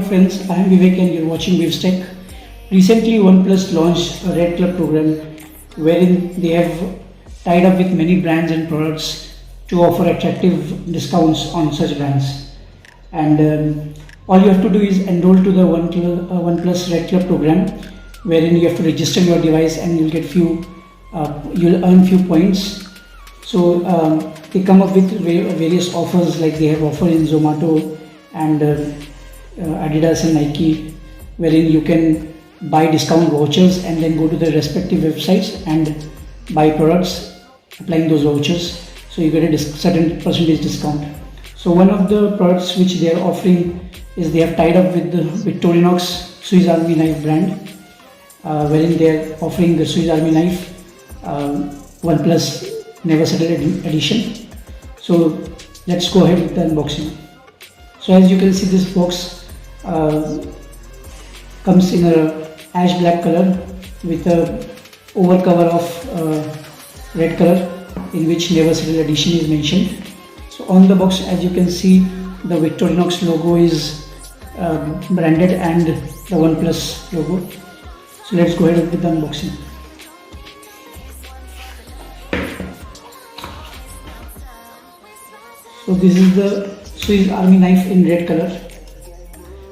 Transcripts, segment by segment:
friends, I am Vivek and you're watching Vivz-tech. Recently Oneplus launched a Red Club program wherein they have tied up with many brands and products to offer attractive discounts on such brands. And all you have to do is enroll to the Oneplus Red Club program wherein you have to register your device and you'll earn few points. So they come up with various offers, like they have offer in Zomato and Adidas and Nike, wherein you can buy discount vouchers and then go to the respective websites and buy products applying those vouchers, so you get a certain percentage discount. So one of the products which they are offering is they have tied up with the Victorinox Swiss Army knife brand, wherein they are offering the Swiss Army knife Oneplus Never Settle edition. So let's go ahead with the unboxing. So as you can see, this box comes in a ash black color with a over cover of red color in which Never Settle edition is mentioned. So on the box, as you can see, the Victorinox logo is branded and the Oneplus logo. So let's go ahead with the unboxing. So this is the Swiss Army knife in red color,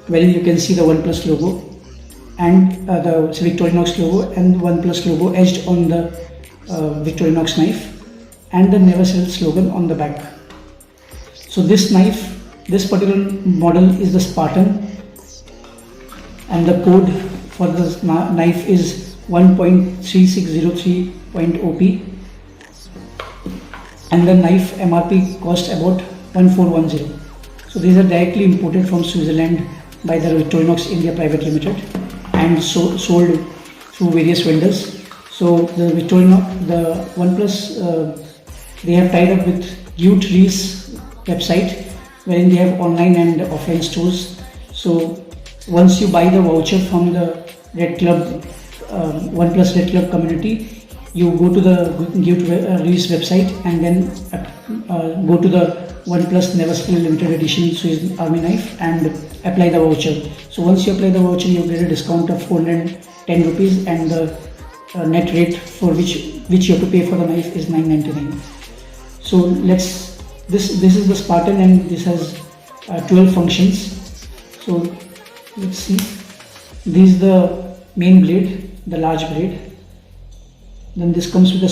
wherein you can see the Oneplus logo and the Victorinox logo and Oneplus logo etched on the Victorinox knife, and the Never Settle slogan on the back. So this particular model is the Spartan, and the code for this knife is 1.3603.OP, and the knife MRP cost about 1410. So these are directly imported from Switzerland by the Victorinox India Private Limited and sold through various vendors. So the Oneplus, they have tied up with Vivz website, wherein they have online and offline stores. So once you buy the voucher from the Red Club, Oneplus Red Club community, you go to the Vivz website and then go to the Oneplus Never Settle Limited Edition Swiss Army knife and apply the voucher. So once you apply the voucher, you get a discount of 410 rupees, and the net rate for which you have to pay for the knife is 999. So this is the Spartan, and this has 12 functions. So let's see. This is the main blade, the large blade. Then this comes with a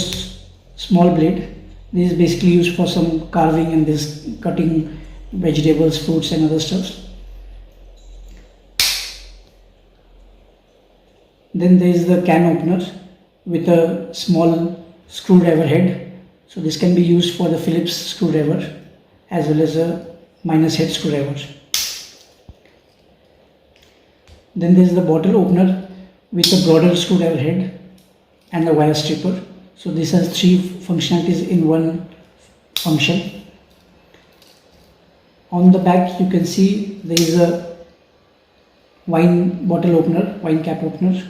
small blade. This is basically used for some carving and this cutting vegetables, fruits and other stuff. Then there is the can opener with a small screwdriver head. So this can be used for the Phillips screwdriver as well as a minus head screwdriver. Then there is the bottle opener with a broader screwdriver head and a wire stripper. So this has three functionalities in one function. On the back you can see there is a wine bottle opener, wine cap opener,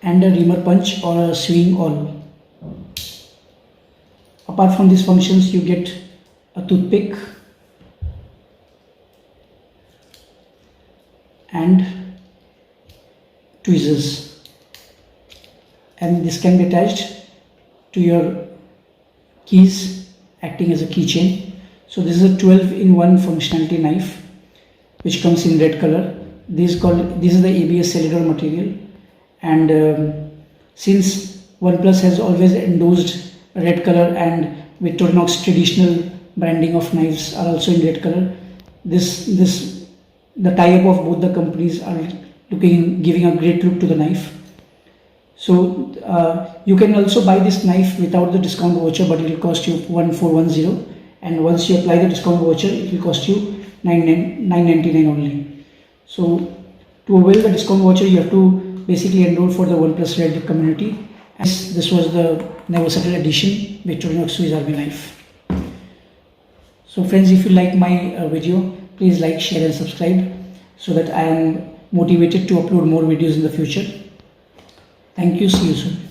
and a reamer punch or a swing awl. Apart from these functions, you get a toothpick and tweezers, and this can be attached to your keys, acting as a keychain. So this is a 12-in-1 functionality knife which comes in red color. This is the ABS cellular material, and since Oneplus has always endorsed red color and Victorinox traditional branding of knives are also in red color, the tie-up of both the companies are giving a great look to the knife. So you can also buy this knife without the discount voucher, but it will cost you 1410, and once you apply the discount voucher, it will cost you 999 only. So to avail the discount voucher, you have to basically enroll for the Oneplus Red community. And this was the Never Settle edition Victorinox Swiss Army knife. So friends, if you like my video, please like, share and subscribe so that I am motivated to upload more videos in the future. Thank you. See you soon.